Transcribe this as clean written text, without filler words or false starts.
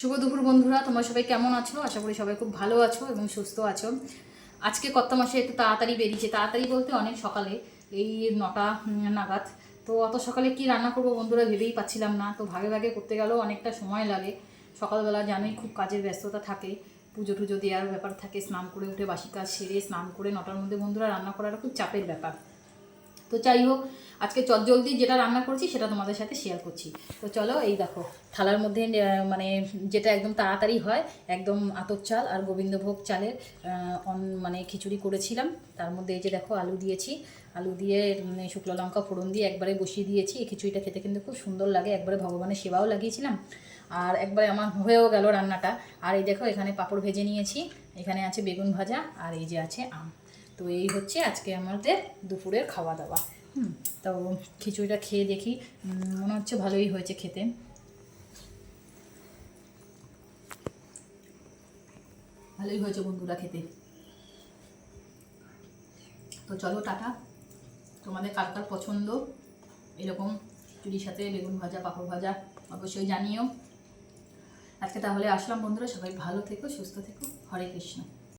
শুভ দুপুর বন্ধুরা, তোমরা সবাই কেমন আছো? আশা করি সবাই খুব ভালো আছো এবং সুস্থ আছো। আজকে কত মাসে একটু তাড়াতাড়ি বেরিয়েছে, তাড়াতাড়ি বলতে অনেক সকালে, এই 9টা নাগাদ। তো অত সকালে কি রান্না করবো বন্ধুরা ভেবেই পাচ্ছিলাম না। তো ভাগে ভাগে করতে গেলেও অনেকটা সময় লাগে। সকালবেলা জানোই খুব কাজের ব্যস্ততা থাকে, পুজো টুজো দেওয়ার ব্যাপার থাকে, স্নান করে উঠে বাসি কাজ সেরে স্নান করে 9টার মধ্যে বন্ধুরা রান্না করাটা খুব চাপের ব্যাপার। তো যাই হোক, আজকে চটজলদি যেটা রান্না করছি সেটা তোমাদের সাথে শেয়ার করছি। তো চলো, এই দেখো থালার মধ্যে মানে যেটা একদম তাড়াতাড়ি হয়, একদম আতপ চাল আর গোবিন্দভোগ চালের মানে খিচুড়ি করেছিলাম। তার মধ্যে এই যে দেখো আলু দিয়েছি, আলু দিয়ে শুকনো লঙ্কা ফোড়ন দিয়ে একবারে বসিয়ে দিয়েছি। এই খিচুড়িটা খেতে কিন্তু খুব সুন্দর লাগে, একবারে ভগবানের সেবাও লাগিয়েছিলাম আর একবারে আমার হয়েও গেল রান্নাটা। আর এই দেখো এখানে পাঁপড় ভেজে নিয়েছি, এখানে আছে বেগুন ভাজা আর এই যে আছে আম। তো এই হচ্ছে আজকে আমাদের দুপুরের খাওয়া দাওয়া। তো খিচুড়িটা খেয়ে দেখি, মনে হচ্ছে ভালোই হয়েছে খেতে। ভালোই হয়েছে বন্ধুরা খেতে। তো চলো টাটা, তোমাদের কার কার পছন্দ এরকম খিচুড়ির সাথে বেগুন ভাজা পাঁপড় ভাজা অবশ্যই জানিও। আজকে তাহলে আসলাম বন্ধুরা, সবাই ভালো থেকো, সুস্থ থেকো। হরে কৃষ্ণ।